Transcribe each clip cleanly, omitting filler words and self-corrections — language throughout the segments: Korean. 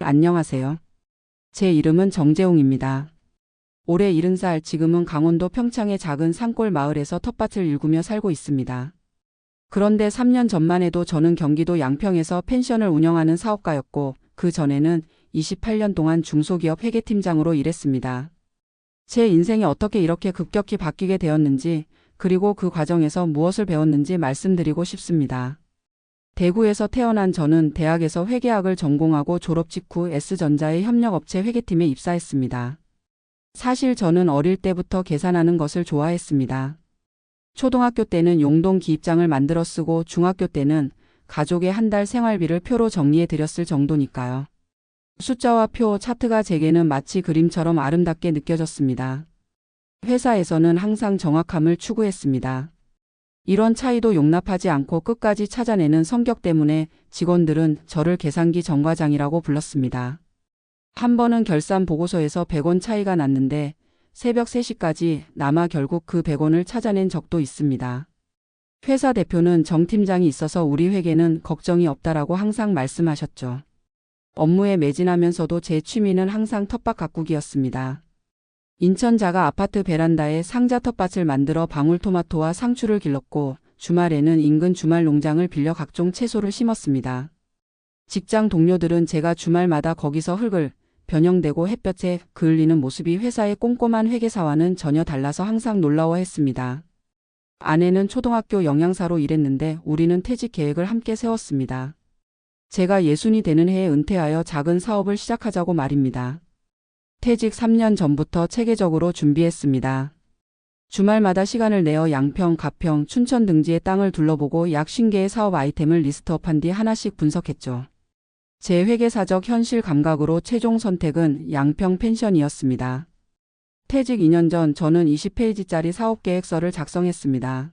안녕하세요. 제 이름은 정재홍입니다. 올해 70살, 지금은 강원도 평창의 작은 산골 마을에서 텃밭을 일구며 살고 있습니다. 그런데 3년 전만 해도 저는 경기도 양평에서 펜션을 운영하는 사업가였고, 그 전에는 28년 동안 중소기업 회계팀장으로 일했습니다. 제 인생이 어떻게 이렇게 급격히 바뀌게 되었는지, 그리고 그 과정에서 무엇을 배웠는지 말씀드리고 싶습니다. 대구에서 태어난 저는 대학에서 회계학을 전공하고 졸업 직후 S전자의 협력업체 회계팀에 입사했습니다. 사실 저는 어릴 때부터 계산하는 것을 좋아했습니다. 초등학교 때는 용돈 기입장을 만들어 쓰고 중학교 때는 가족의 한 달 생활비를 표로 정리해 드렸을 정도니까요. 숫자와 표, 차트가 제게는 마치 그림처럼 아름답게 느껴졌습니다. 회사에서는 항상 정확함을 추구했습니다. 이런 차이도 용납하지 않고 끝까지 찾아내는 성격 때문에 직원들은 저를 계산기 정과장이라고 불렀습니다. 한 번은 결산 보고서에서 100원 차이가 났는데 새벽 3시까지 남아 결국 그 100원을 찾아낸 적도 있습니다. 회사 대표는 정 팀장이 있어서 우리 회계는 걱정이 없다라고 항상 말씀하셨죠. 업무에 매진하면서도 제 취미는 항상 텃밭 가꾸기였습니다. 인천 자가 아파트 베란다에 상자 텃밭을 만들어 방울토마토와 상추를 길렀고 주말에는 인근 주말 농장을 빌려 각종 채소를 심었습니다. 직장 동료들은 제가 주말마다 거기서 흙을 변형되고 햇볕에 그을리는 모습이 회사의 꼼꼼한 회계사와는 전혀 달라서 항상 놀라워했습니다. 아내는 초등학교 영양사로 일했는데 우리는 퇴직 계획을 함께 세웠습니다. 제가 60이 되는 해에 은퇴하여 작은 사업을 시작하자고 말입니다. 퇴직 3년 전부터 체계적으로 준비했습니다. 주말마다 시간을 내어 양평, 가평, 춘천 등지의 땅을 둘러보고 약 50개의 사업 아이템을 리스트업한 뒤 하나씩 분석했죠. 제 회계사적 현실 감각으로 최종 선택은 양평 펜션이었습니다. 퇴직 2년 전 저는 20페이지짜리 사업계획서를 작성했습니다.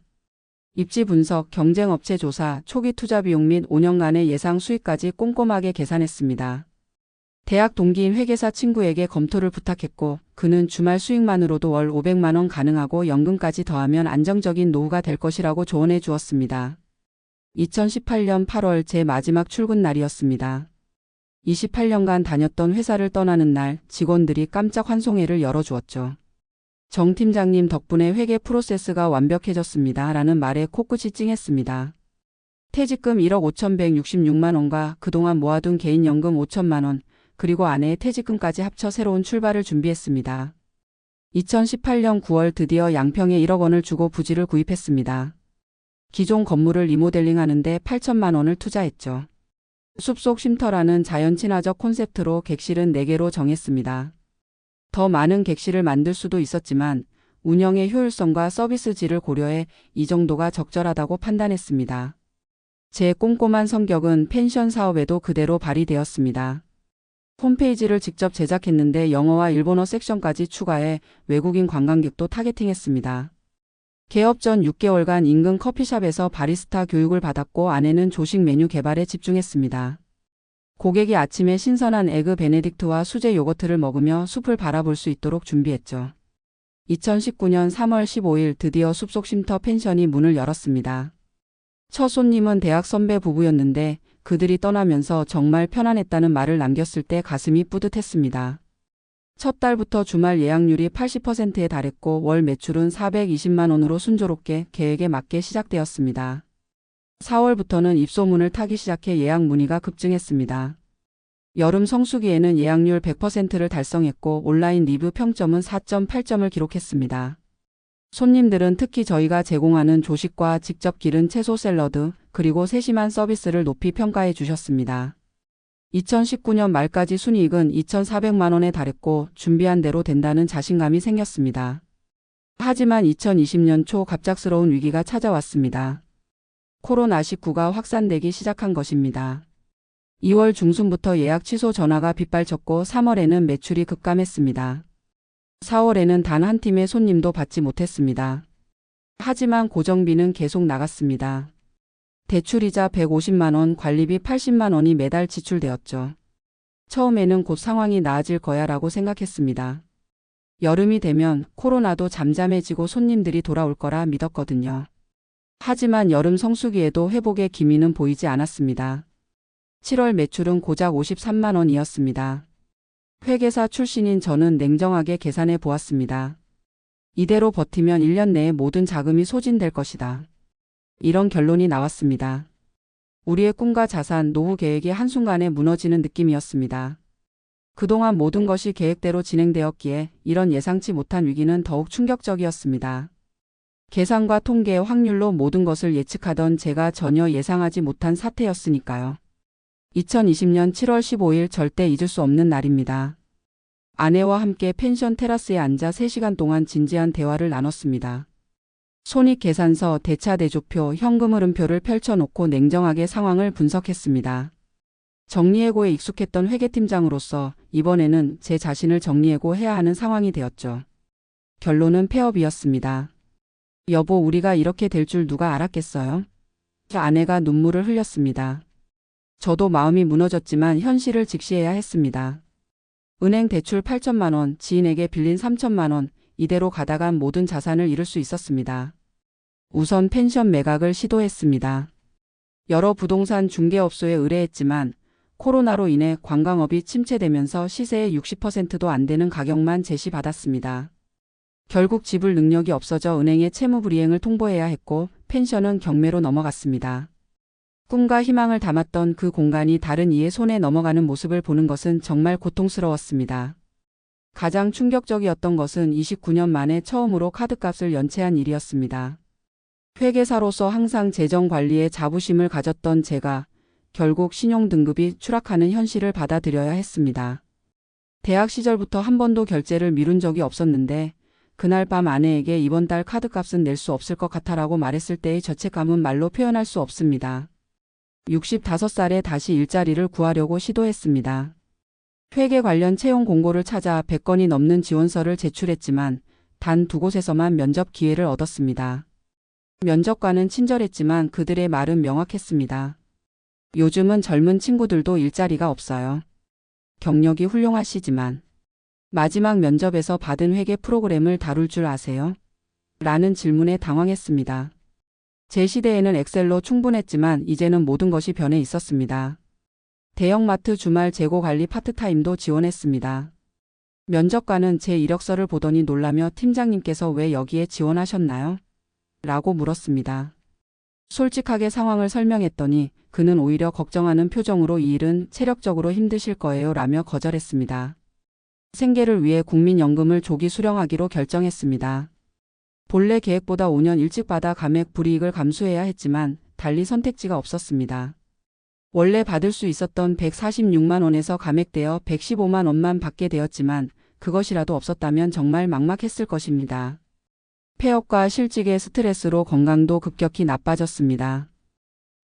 입지 분석, 경쟁업체 조사, 초기 투자 비용 및 5년간의 예상 수익까지 꼼꼼하게 계산했습니다. 대학 동기인 회계사 친구에게 검토를 부탁했고 그는 주말 수익만으로도 월 500만 원 가능하고 연금까지 더하면 안정적인 노후가 될 것이라고 조언해 주었습니다. 2018년 8월 제 마지막 출근 날이었습니다. 28년간 다녔던 회사를 떠나는 날 직원들이 깜짝 환송회를 열어주었죠. 정 팀장님 덕분에 회계 프로세스가 완벽해졌습니다. 라는 말에 코끝이 찡했습니다. 퇴직금 1억 5,166만 원과 그동안 모아둔 개인연금 5천만 원, 그리고 아내의 퇴직금까지 합쳐 새로운 출발을 준비했습니다. 2018년 9월 드디어 양평에 1억 원을 주고 부지를 구입했습니다. 기존 건물을 리모델링하는데 8천만 원을 투자했죠. 숲속 쉼터라는 자연 친화적 콘셉트로 객실은 4개로 정했습니다. 더 많은 객실을 만들 수도 있었지만 운영의 효율성과 서비스질을 고려해 이 정도가 적절하다고 판단했습니다. 제 꼼꼼한 성격은 펜션 사업에도 그대로 발휘되었습니다. 홈페이지를 직접 제작했는데 영어와 일본어 섹션까지 추가해 외국인 관광객도 타겟팅했습니다. 개업 전 6개월간 인근 커피숍에서 바리스타 교육을 받았고 아내는 조식 메뉴 개발에 집중했습니다. 고객이 아침에 신선한 에그 베네딕트와 수제 요거트를 먹으며 숲을 바라볼 수 있도록 준비했죠. 2019년 3월 15일 드디어 숲속 쉼터 펜션이 문을 열었습니다. 첫 손님은 대학 선배 부부였는데 그들이 떠나면서 정말 편안했다는 말을 남겼을 때 가슴이 뿌듯했습니다. 첫 달부터 주말 예약률이 80%에 달했고 월 매출은 420만 원으로 순조롭게 계획에 맞게 시작되었습니다. 4월부터는 입소문을 타기 시작해 예약 문의가 급증했습니다. 여름 성수기에는 예약률 100%를 달성했고 온라인 리뷰 평점은 4.8점을 기록했습니다. 손님들은 특히 저희가 제공하는 조식과 직접 기른 채소 샐러드, 그리고 세심한 서비스를 높이 평가해 주셨습니다. 2019년 말까지 순이익은 2,400만 원에 달했고 준비한 대로 된다는 자신감이 생겼습니다. 하지만 2020년 초 갑작스러운 위기가 찾아왔습니다. 코로나19가 확산되기 시작한 것입니다. 2월 중순부터 예약 취소 전화가 빗발쳤고 3월에는 매출이 급감했습니다. 4월에는 단 한 팀의 손님도 받지 못했습니다. 하지만 고정비는 계속 나갔습니다. 대출이자 150만 원, 관리비 80만 원이 매달 지출되었죠. 처음에는 곧 상황이 나아질 거야 라고 생각했습니다. 여름이 되면 코로나도 잠잠해지고 손님들이 돌아올 거라 믿었거든요. 하지만 여름 성수기에도 회복의 기미는 보이지 않았습니다. 7월 매출은 고작 53만 원이었습니다. 회계사 출신인 저는 냉정하게 계산해 보았습니다. 이대로 버티면 1년 내에 모든 자금이 소진될 것이다. 이런 결론이 나왔습니다. 우리의 꿈과 자산, 노후 계획이 한순간에 무너지는 느낌이었습니다. 그동안 모든 것이 계획대로 진행되었기에 이런 예상치 못한 위기는 더욱 충격적이었습니다. 계산과 통계, 확률로 모든 것을 예측하던 제가 전혀 예상하지 못한 사태였으니까요. 2020년 7월 15일 절대 잊을 수 없는 날입니다. 아내와 함께 펜션 테라스에 앉아 3시간 동안 진지한 대화를 나눴습니다. 손익계산서, 대차대조표, 현금 흐름표를 펼쳐놓고 냉정하게 상황을 분석했습니다. 정리해고에 익숙했던 회계팀장으로서 이번에는 제 자신을 정리해고해야 하는 상황이 되었죠. 결론은 폐업이었습니다. 여보, 우리가 이렇게 될 줄 누가 알았겠어요? 아내가 눈물을 흘렸습니다. 저도 마음이 무너졌지만 현실을 직시해야 했습니다. 은행 대출 8천만 원, 지인에게 빌린 3천만 원, 이대로 가다간 모든 자산을 잃을 수 있었습니다. 우선 펜션 매각을 시도했습니다. 여러 부동산 중개업소에 의뢰했지만 코로나로 인해 관광업이 침체되면서 시세의 60%도 안 되는 가격만 제시받았습니다. 결국 지불 능력이 없어져 은행에 채무불이행을 통보해야 했고 펜션은 경매로 넘어갔습니다. 꿈과 희망을 담았던 그 공간이 다른 이의 손에 넘어가는 모습을 보는 것은 정말 고통스러웠습니다. 가장 충격적이었던 것은 29년 만에 처음으로 카드값을 연체한 일이었습니다. 회계사로서 항상 재정 관리에 자부심을 가졌던 제가 결국 신용등급이 추락하는 현실을 받아들여야 했습니다. 대학 시절부터 한 번도 결제를 미룬 적이 없었는데 그날 밤 아내에게 이번 달 카드값은 낼 수 없을 것 같아라고 말했을 때의 죄책감은 말로 표현할 수 없습니다. 65살에 다시 일자리를 구하려고 시도했습니다. 회계 관련 채용 공고를 찾아 100건이 넘는 지원서를 제출했지만 단 2곳에서만 면접 기회를 얻었습니다. 면접관은 친절했지만 그들의 말은 명확했습니다. 요즘은 젊은 친구들도 일자리가 없어요. 경력이 훌륭하시지만 마지막 면접에서 받은 회계 프로그램을 다룰 줄 아세요? 라는 질문에 당황했습니다. 제 시대에는 엑셀로 충분했지만 이제는 모든 것이 변해 있었습니다. 대형마트 주말 재고 관리 파트타임도 지원했습니다. 면접관은 제 이력서를 보더니 놀라며 팀장님께서 왜 여기에 지원하셨나요? 라고 물었습니다. 솔직하게 상황을 설명했더니 그는 오히려 걱정하는 표정으로 이 일은 체력적으로 힘드실 거예요 라며 거절했습니다. 생계를 위해 국민연금을 조기 수령하기로 결정했습니다. 본래 계획보다 5년 일찍 받아 감액 불이익을 감수해야 했지만 달리 선택지가 없었습니다. 원래 받을 수 있었던 146만 원에서 감액되어 115만 원만 받게 되었지만 그것이라도 없었다면 정말 막막했을 것입니다. 폐업과 실직의 스트레스로 건강도 급격히 나빠졌습니다.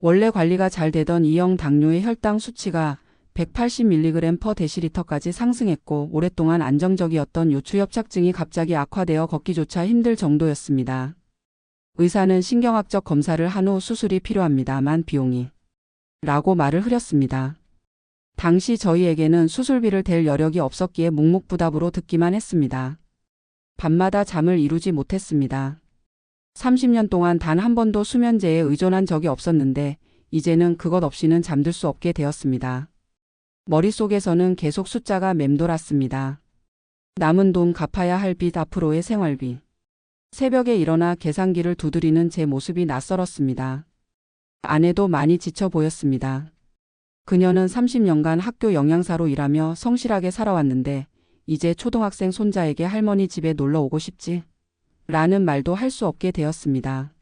원래 관리가 잘 되던 E형 당뇨의 혈당 수치가 180mg/dl까지 상승했고 오랫동안 안정적이었던 요추협착증이 갑자기 악화되어 걷기조차 힘들 정도였습니다. 의사는 신경학적 검사를 한 후 수술이 필요합니다만 비용이 라고 말을 흐렸습니다. 당시 저희에게는 수술비를 댈 여력이 없었기에 묵묵부답으로 듣기만 했습니다. 밤마다 잠을 이루지 못했습니다. 30년 동안 단 한 번도 수면제에 의존한 적이 없었는데 이제는 그것 없이는 잠들 수 없게 되었습니다. 머릿속에서는 계속 숫자가 맴돌았습니다. 남은 돈, 갚아야 할 빚, 앞으로의 생활비. 새벽에 일어나 계산기를 두드리는 제 모습이 낯설었습니다. 아내도 많이 지쳐 보였습니다. 그녀는 30년간 학교 영양사로 일하며 성실하게 살아왔는데 이제 초등학생 손자에게 할머니 집에 놀러 오고 싶지? 라는 말도 할 수 없게 되었습니다.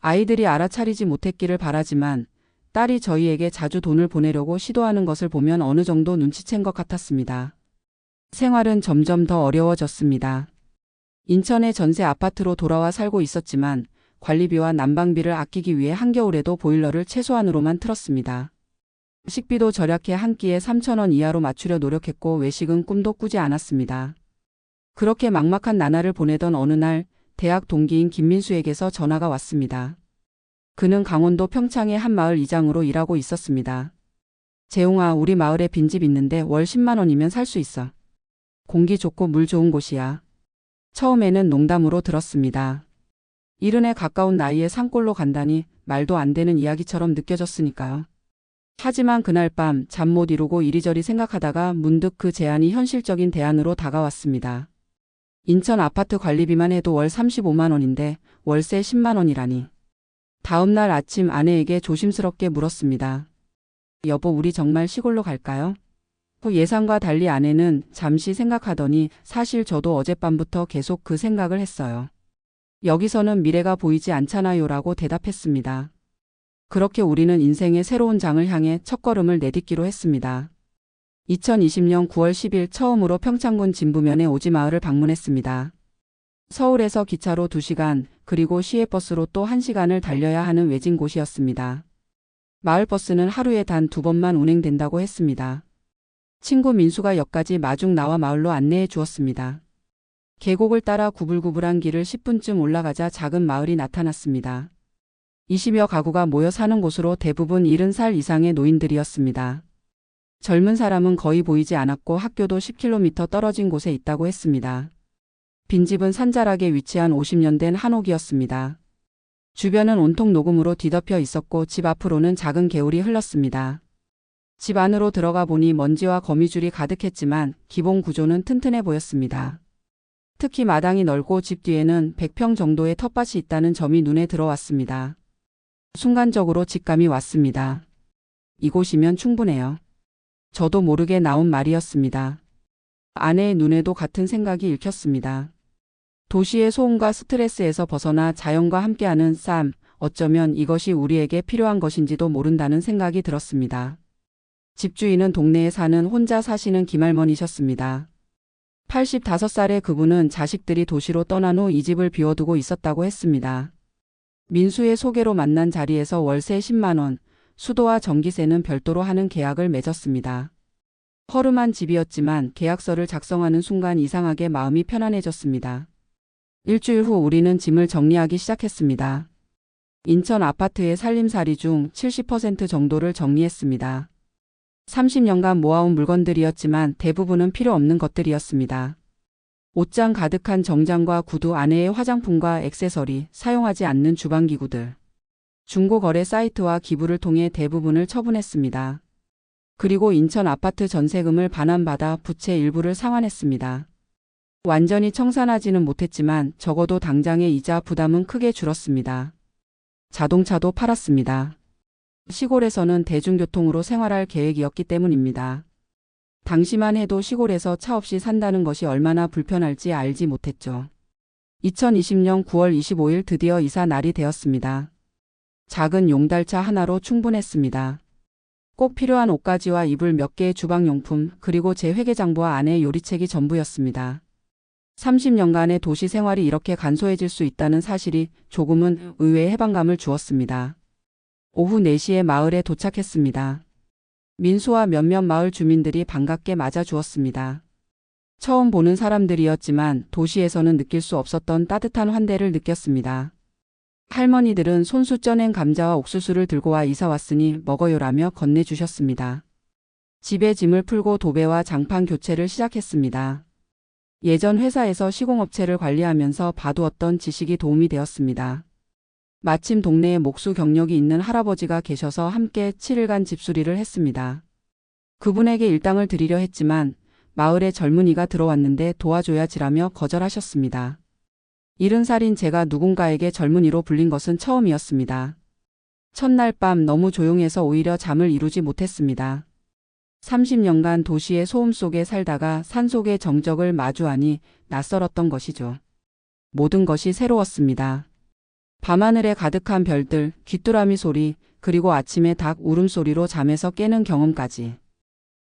아이들이 알아차리지 못했기를 바라지만 딸이 저희에게 자주 돈을 보내려고 시도하는 것을 보면 어느 정도 눈치챈 것 같았습니다. 생활은 점점 더 어려워졌습니다. 인천의 전세 아파트로 돌아와 살고 있었지만 관리비와 난방비를 아끼기 위해 한겨울에도 보일러를 최소한으로만 틀었습니다. 식비도 절약해 한 끼에 3,000원 이하로 맞추려 노력했고 외식은 꿈도 꾸지 않았습니다. 그렇게 막막한 나날을 보내던 어느 날 대학 동기인 김민수에게서 전화가 왔습니다. 그는 강원도 평창의 한 마을 이장으로 일하고 있었습니다. 재웅아, 우리 마을에 빈집 있는데 월 10만 원이면 살 수 있어. 공기 좋고 물 좋은 곳이야. 처음에는 농담으로 들었습니다. 70에 가까운 나이에 산골로 간다니 말도 안 되는 이야기처럼 느껴졌으니까요. 하지만 그날 밤 잠 못 이루고 이리저리 생각하다가 문득 그 제안이 현실적인 대안으로 다가왔습니다. 인천 아파트 관리비만 해도 월 35만 원인데 월세 10만 원이라니. 다음 날 아침 아내에게 조심스럽게 물었습니다. 여보, 우리 정말 시골로 갈까요? 예상과 달리 아내는 잠시 생각하더니 사실 저도 어젯밤부터 계속 그 생각을 했어요. 여기서는 미래가 보이지 않잖아요 라고 대답했습니다. 그렇게 우리는 인생의 새로운 장을 향해 첫걸음을 내딛기로 했습니다. 2020년 9월 10일 처음으로 평창군 진부면의 오지마을을 방문했습니다. 서울에서 기차로 2시간 그리고 시외버스로 또 1시간을 달려야 하는 외진 곳이었습니다. 마을버스는 하루에 단 2번만 운행된다고 했습니다. 친구 민수가 역까지 마중 나와 마을로 안내해 주었습니다. 계곡을 따라 구불구불한 길을 10분쯤 올라가자 작은 마을이 나타났습니다. 20여 가구가 모여 사는 곳으로 대부분 70살 이상의 노인들이었습니다. 젊은 사람은 거의 보이지 않았고 학교도 10km 떨어진 곳에 있다고 했습니다. 빈집은 산자락에 위치한 50년 된 한옥이었습니다. 주변은 온통 녹음으로 뒤덮여 있었고 집 앞으로는 작은 개울이 흘렀습니다. 집 안으로 들어가 보니 먼지와 거미줄이 가득했지만 기본 구조는 튼튼해 보였습니다. 특히 마당이 넓고 집 뒤에는 100평 정도의 텃밭이 있다는 점이 눈에 들어왔습니다. 순간적으로 직감이 왔습니다. 이곳이면 충분해요. 저도 모르게 나온 말이었습니다. 아내의 눈에도 같은 생각이 읽혔습니다. 도시의 소음과 스트레스에서 벗어나 자연과 함께하는 삶, 어쩌면 이것이 우리에게 필요한 것인지도 모른다는 생각이 들었습니다. 집주인은 동네에 사는 혼자 사시는 김할머니셨습니다. 85살의 그분은 자식들이 도시로 떠난 후 이 집을 비워두고 있었다고 했습니다. 민수의 소개로 만난 자리에서 월세 10만 원, 수도와 전기세는 별도로 하는 계약을 맺었습니다. 허름한 집이었지만 계약서를 작성하는 순간 이상하게 마음이 편안해졌습니다. 일주일 후 우리는 짐을 정리하기 시작했습니다. 인천 아파트의 살림살이 중 70% 정도를 정리했습니다. 30년간 모아온 물건들이었지만 대부분은 필요 없는 것들이었습니다. 옷장 가득한 정장과 구두, 아내의 화장품과 액세서리, 사용하지 않는 주방기구들. 중고거래 사이트와 기부를 통해 대부분을 처분했습니다. 그리고 인천 아파트 전세금을 반환받아 부채 일부를 상환했습니다. 완전히 청산하지는 못했지만 적어도 당장의 이자 부담은 크게 줄었습니다. 자동차도 팔았습니다. 시골에서는 대중교통으로 생활할 계획이었기 때문입니다. 당시만 해도 시골에서 차 없이 산다는 것이 얼마나 불편할지 알지 못했죠. 2020년 9월 25일 드디어 이사 날이 되었습니다. 작은 용달차 하나로 충분했습니다. 꼭 필요한 옷가지와 이불 몇 개의 주방용품, 그리고 제 회계장부와 아내의 요리책이 전부였습니다. 30년간의 도시 생활이 이렇게 간소해질 수 있다는 사실이 조금은 의외의 해방감을 주었습니다. 오후 4시에 마을에 도착했습니다. 민수와 몇몇 마을 주민들이 반갑게 맞아주었습니다. 처음 보는 사람들이었지만 도시에서는 느낄 수 없었던 따뜻한 환대를 느꼈습니다. 할머니들은 손수 쪄낸 감자와 옥수수를 들고 와 이사 왔으니 먹어요라며 건네주셨습니다. 집에 짐을 풀고 도배와 장판 교체를 시작했습니다. 예전 회사에서 시공업체를 관리하면서 봐두었던 지식이 도움이 되었습니다. 마침 동네에 목수 경력이 있는 할아버지가 계셔서 함께 7일간 집수리를 했습니다. 그분에게 일당을 드리려 했지만 마을에 젊은이가 들어왔는데 도와줘야지라며 거절하셨습니다. 70살인 제가 누군가에게 젊은이로 불린 것은 처음이었습니다. 첫날 밤 너무 조용해서 오히려 잠을 이루지 못했습니다. 30년간 도시의 소음 속에 살다가 산속의 정적을 마주하니 낯설었던 것이죠. 모든 것이 새로웠습니다. 밤하늘에 가득한 별들, 귀뚜라미 소리, 그리고 아침에 닭 울음소리로 잠에서 깨는 경험까지.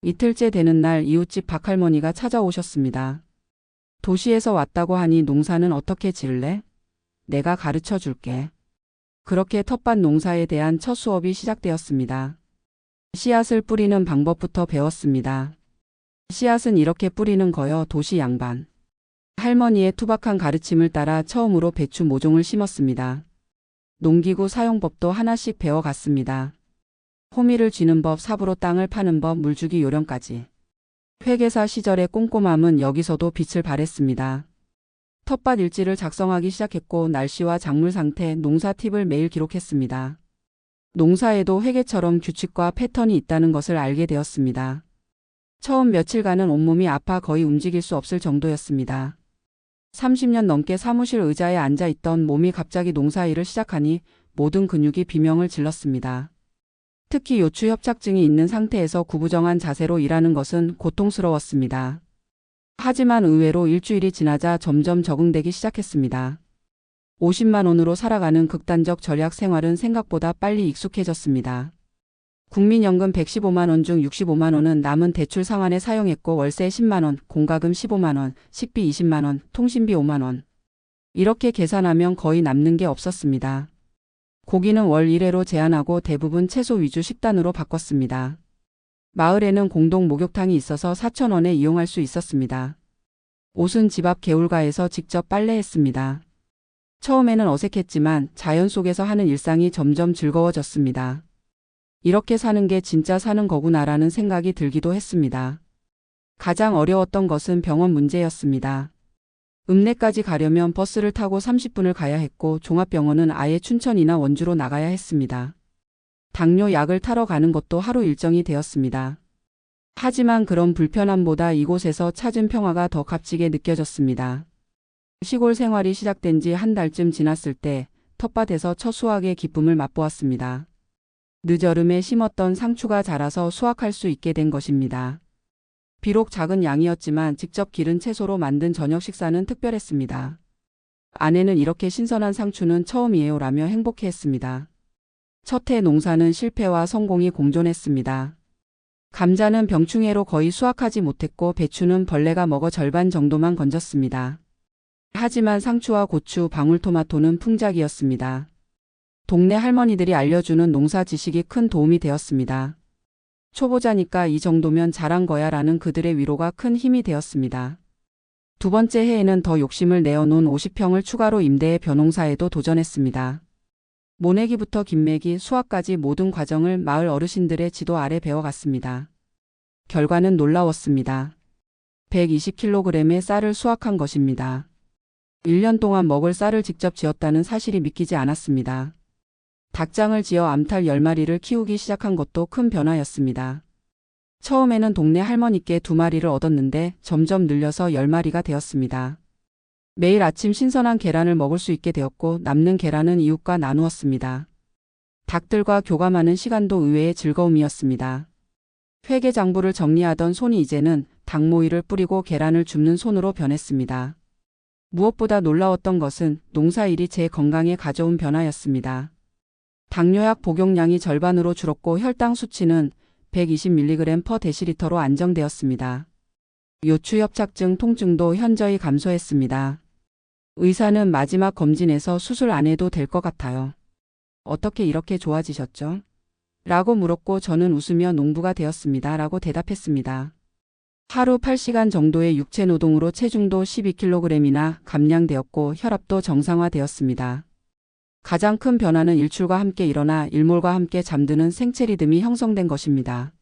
이틀째 되는 날 이웃집 박할머니가 찾아오셨습니다. 도시에서 왔다고 하니 농사는 어떻게 지을래? 내가 가르쳐 줄게. 그렇게 텃밭 농사에 대한 첫 수업이 시작되었습니다. 씨앗을 뿌리는 방법부터 배웠습니다. 씨앗은 이렇게 뿌리는 거요, 도시 양반. 할머니의 투박한 가르침을 따라 처음으로 배추 모종을 심었습니다. 농기구 사용법도 하나씩 배워갔습니다. 호미를 쥐는 법, 삽으로 땅을 파는 법, 물주기 요령까지. 회계사 시절의 꼼꼼함은 여기서도 빛을 발했습니다. 텃밭 일지를 작성하기 시작했고 날씨와 작물 상태, 농사 팁을 매일 기록했습니다. 농사에도 회계처럼 규칙과 패턴이 있다는 것을 알게 되었습니다. 처음 며칠간은 온몸이 아파 거의 움직일 수 없을 정도였습니다. 30년 넘게 사무실 의자에 앉아 있던 몸이 갑자기 농사일을 시작하니 모든 근육이 비명을 질렀습니다. 특히 요추 협착증이 있는 상태에서 구부정한 자세로 일하는 것은 고통스러웠습니다. 하지만 의외로 일주일이 지나자 점점 적응되기 시작했습니다. 50만 원으로 살아가는 극단적 절약 생활은 생각보다 빨리 익숙해졌습니다. 국민연금 115만 원 중 65만 원은 남은 대출 상환에 사용했고 월세 10만 원, 공과금 15만 원, 식비 20만 원, 통신비 5만 원. 이렇게 계산하면 거의 남는 게 없었습니다. 고기는 월 1회로 제한하고 대부분 채소 위주 식단으로 바꿨습니다. 마을에는 공동 목욕탕이 있어서 4,000원에 이용할 수 있었습니다. 옷은 집 앞 개울가에서 직접 빨래했습니다. 처음에는 어색했지만 자연 속에서 하는 일상이 점점 즐거워졌습니다. 이렇게 사는 게 진짜 사는 거구나라는 생각이 들기도 했습니다. 가장 어려웠던 것은 병원 문제였습니다. 읍내까지 가려면 버스를 타고 30분을 가야 했고 종합병원은 아예 춘천이나 원주로 나가야 했습니다. 당뇨 약을 타러 가는 것도 하루 일정이 되었습니다. 하지만 그런 불편함보다 이곳에서 찾은 평화가 더 값지게 느껴졌습니다. 시골 생활이 시작된 지 한 달쯤 지났을 때 텃밭에서 첫 수확의 기쁨을 맛보았습니다. 늦여름에 심었던 상추가 자라서 수확할 수 있게 된 것입니다. 비록 작은 양이었지만 직접 기른 채소로 만든 저녁 식사는 특별했습니다. 아내는 이렇게 신선한 상추는 처음이에요라며 행복해했습니다. 첫 해 농사는 실패와 성공이 공존했습니다. 감자는 병충해로 거의 수확하지 못했고 배추는 벌레가 먹어 절반 정도만 건졌습니다. 하지만 상추와 고추, 방울토마토는 풍작이었습니다. 동네 할머니들이 알려주는 농사 지식이 큰 도움이 되었습니다. 초보자니까 이 정도면 잘한 거야 라는 그들의 위로가 큰 힘이 되었습니다. 두 번째 해에는 더 욕심을 내어놓은 50평을 추가로 임대해 벼농사에도 도전했습니다. 모내기부터 김매기, 수확까지 모든 과정을 마을 어르신들의 지도 아래 배워갔습니다. 결과는 놀라웠습니다. 120kg의 쌀을 수확한 것입니다. 1년 동안 먹을 쌀을 직접 지었다는 사실이 믿기지 않았습니다. 닭장을 지어 암탉 10마리를 키우기 시작한 것도 큰 변화였습니다. 처음에는 동네 할머니께 2마리를 얻었는데 점점 늘려서 10마리가 되었습니다. 매일 아침 신선한 계란을 먹을 수 있게 되었고 남는 계란은 이웃과 나누었습니다. 닭들과 교감하는 시간도 의외의 즐거움이었습니다. 회계장부를 정리하던 손이 이제는 닭모이를 뿌리고 계란을 줍는 손으로 변했습니다. 무엇보다 놀라웠던 것은 농사일이 제 건강에 가져온 변화였습니다. 당뇨약 복용량이 절반으로 줄었고 혈당 수치는 120mg/dl로 안정되었습니다. 요추협착증 통증도 현저히 감소했습니다. 의사는 마지막 검진에서 수술 안 해도 될 것 같아요. 어떻게 이렇게 좋아지셨죠? 라고 물었고 저는 웃으며 농부가 되었습니다. 라고 대답했습니다. 하루 8시간 정도의 육체 노동으로 체중도 12kg이나 감량되었고 혈압도 정상화되었습니다. 가장 큰 변화는 일출과 함께 일어나 일몰과 함께 잠드는 생체 리듬이 형성된 것입니다.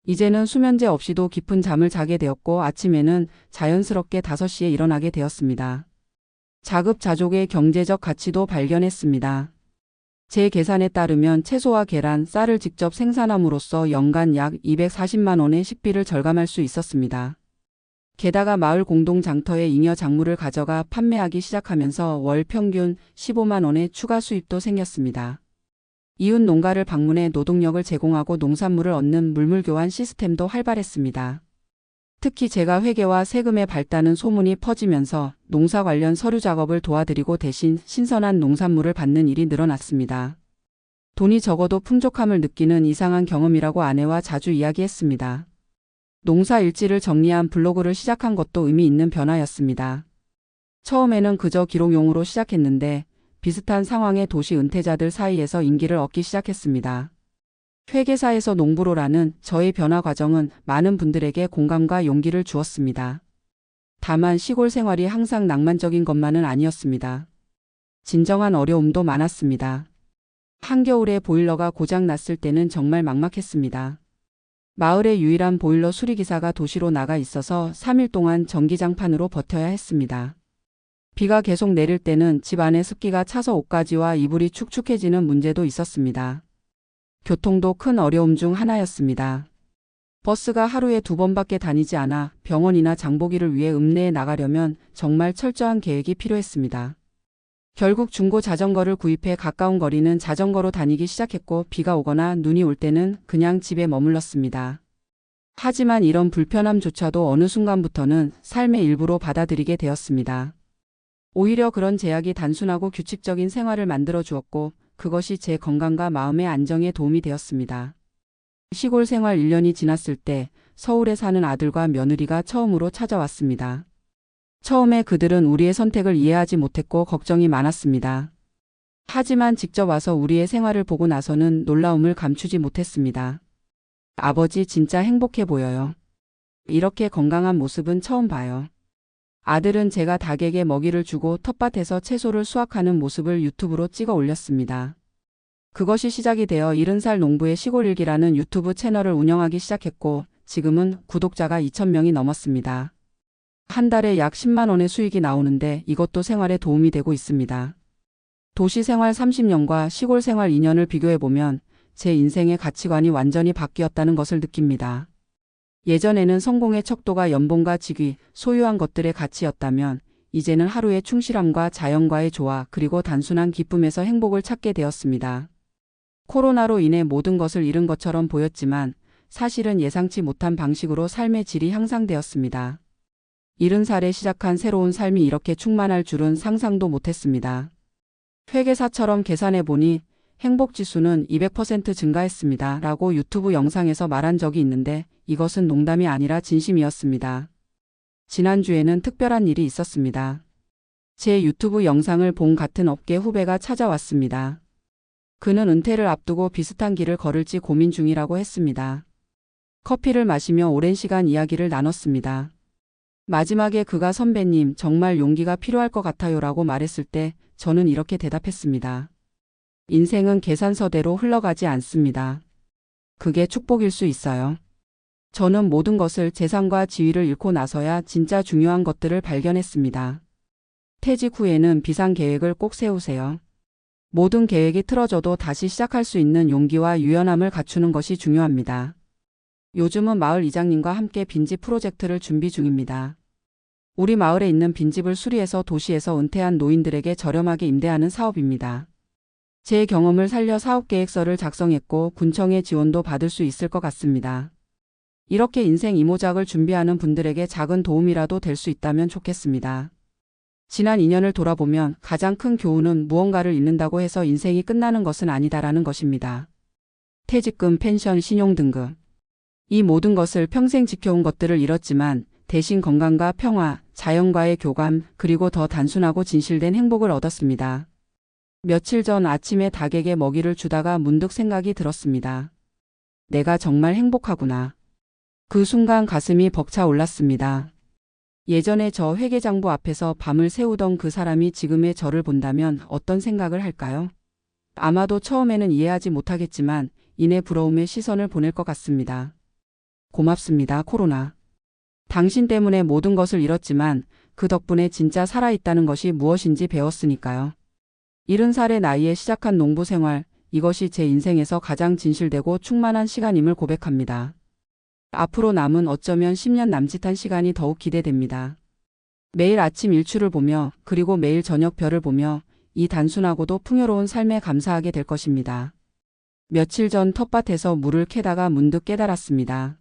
이제는 수면제 없이도 깊은 잠을 자게 되었고 아침에는 자연스럽게 5시에 일어나게 되었습니다. 자급자족의 경제적 가치도 발견했습니다. 제 계산에 따르면 채소와 계란, 쌀을 직접 생산함으로써 연간 약 240만 원의 식비를 절감할 수 있었습니다. 게다가 마을 공동 장터에 잉여 작물을 가져가 판매하기 시작하면서 월 평균 15만 원의 추가 수입도 생겼습니다. 이웃 농가를 방문해 노동력을 제공하고 농산물을 얻는 물물교환 시스템도 활발했습니다. 특히 제가 회계와 세금에 밝다는 소문이 퍼지면서 농사 관련 서류 작업을 도와드리고 대신 신선한 농산물을 받는 일이 늘어났습니다. 돈이 적어도 풍족함을 느끼는 이상한 경험이라고 아내와 자주 이야기했습니다. 농사 일지를 정리한 블로그를 시작한 것도 의미 있는 변화였습니다. 처음에는 그저 기록용으로 시작했는데 비슷한 상황의 도시 은퇴자들 사이에서 인기를 얻기 시작했습니다. 회계사에서 농부로라는 저의 변화 과정은 많은 분들에게 공감과 용기를 주었습니다. 다만 시골 생활이 항상 낭만적인 것만은 아니었습니다. 진정한 어려움도 많았습니다. 한겨울에 보일러가 고장 났을 때는 정말 막막했습니다. 마을의 유일한 보일러 수리기사가 도시로 나가 있어서 3일 동안 전기장판으로 버텨야 했습니다. 비가 계속 내릴 때는 집 안에 습기가 차서 옷가지와 이불이 축축해지는 문제도 있었습니다. 교통도 큰 어려움 중 하나였습니다. 버스가 하루에 2번밖에 다니지 않아 병원이나 장보기를 위해 읍내에 나가려면 정말 철저한 계획이 필요했습니다. 결국 중고 자전거를 구입해 가까운 거리는 자전거로 다니기 시작했고 비가 오거나 눈이 올 때는 그냥 집에 머물렀습니다. 하지만 이런 불편함조차도 어느 순간부터는 삶의 일부로 받아들이게 되었습니다. 오히려 그런 제약이 단순하고 규칙적인 생활을 만들어 주었고 그것이 제 건강과 마음의 안정에 도움이 되었습니다. 시골 생활 1년이 지났을 때 서울에 사는 아들과 며느리가 처음으로 찾아왔습니다. 처음에 그들은 우리의 선택을 이해하지 못했고 걱정이 많았습니다. 하지만 직접 와서 우리의 생활을 보고 나서는 놀라움을 감추지 못했습니다. 아버지 진짜 행복해 보여요. 이렇게 건강한 모습은 처음 봐요. 아들은 제가 닭에게 먹이를 주고 텃밭에서 채소를 수확하는 모습을 유튜브로 찍어 올렸습니다. 그것이 시작이 되어 70살 농부의 시골일기라는 유튜브 채널을 운영하기 시작했고 지금은 구독자가 2,000명이 넘었습니다. 한 달에 약 10만 원의 수익이 나오는데 이것도 생활에 도움이 되고 있습니다. 도시 생활 30년과 시골 생활 2년을 비교해보면 제 인생의 가치관이 완전히 바뀌었다는 것을 느낍니다. 예전에는 성공의 척도가 연봉과 직위, 소유한 것들의 가치였다면 이제는 하루의 충실함과 자연과의 조화 그리고 단순한 기쁨에서 행복을 찾게 되었습니다. 코로나로 인해 모든 것을 잃은 것처럼 보였지만 사실은 예상치 못한 방식으로 삶의 질이 향상되었습니다. 70살에 시작한 새로운 삶이 이렇게 충만할 줄은 상상도 못했습니다. 회계사처럼 계산해보니 행복지수는 200% 증가했습니다. 라고 유튜브 영상에서 말한 적이 있는데 이것은 농담이 아니라 진심이었습니다. 지난주에는 특별한 일이 있었습니다. 제 유튜브 영상을 본 같은 업계 후배가 찾아왔습니다. 그는 은퇴를 앞두고 비슷한 길을 걸을지 고민 중이라고 했습니다. 커피를 마시며 오랜 시간 이야기를 나눴습니다. 마지막에 그가 선배님 정말 용기가 필요할 것 같아요 라고 말했을 때 저는 이렇게 대답했습니다. 인생은 계산서대로 흘러가지 않습니다. 그게 축복일 수 있어요. 저는 모든 것을 재산과 지위를 잃고 나서야 진짜 중요한 것들을 발견했습니다. 퇴직 후에는 비상계획을 꼭 세우세요. 모든 계획이 틀어져도 다시 시작할 수 있는 용기와 유연함을 갖추는 것이 중요합니다. 요즘은 마을 이장님과 함께 빈집 프로젝트를 준비 중입니다. 우리 마을에 있는 빈집을 수리해서 도시에서 은퇴한 노인들에게 저렴하게 임대하는 사업입니다. 제 경험을 살려 사업계획서를 작성했고 군청의 지원도 받을 수 있을 것 같습니다. 이렇게 인생 이모작을 준비하는 분들에게 작은 도움이라도 될 수 있다면 좋겠습니다. 지난 2년을 돌아보면 가장 큰 교훈은 무언가를 잃는다고 해서 인생이 끝나는 것은 아니다라는 것입니다. 퇴직금, 펜션, 신용등급. 이 모든 것을 평생 지켜온 것들을 잃었지만 대신 건강과 평화, 자연과의 교감, 그리고 더 단순하고 진실된 행복을 얻었습니다. 며칠 전 아침에 닭에게 먹이를 주다가 문득 생각이 들었습니다. 내가 정말 행복하구나. 그 순간 가슴이 벅차 올랐습니다. 예전에 저 회계장부 앞에서 밤을 새우던 그 사람이 지금의 저를 본다면 어떤 생각을 할까요? 아마도 처음에는 이해하지 못하겠지만 이내 부러움의 시선을 보낼 것 같습니다. 고맙습니다, 코로나. 당신 때문에 모든 것을 잃었지만 그 덕분에 진짜 살아있다는 것이 무엇인지 배웠으니까요. 70살의 나이에 시작한 농부 생활, 이것이 제 인생에서 가장 진실되고 충만한 시간임을 고백합니다. 앞으로 남은 어쩌면 10년 남짓한 시간이 더욱 기대됩니다. 매일 아침 일출을 보며 그리고 매일 저녁 별을 보며 이 단순하고도 풍요로운 삶에 감사하게 될 것입니다. 며칠 전 텃밭에서 물을 캐다가 문득 깨달았습니다.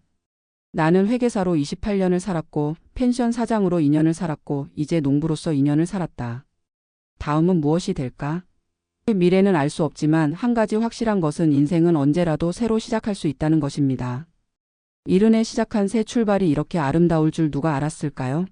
나는 회계사로 28년을 살았고 펜션 사장으로 2년을 살았고 이제 농부로서 2년을 살았다. 다음은 무엇이 될까? 미래는 알 수 없지만 한 가지 확실한 것은 인생은 언제라도 새로 시작할 수 있다는 것입니다. 70에 시작한 새 출발이 이렇게 아름다울 줄 누가 알았을까요?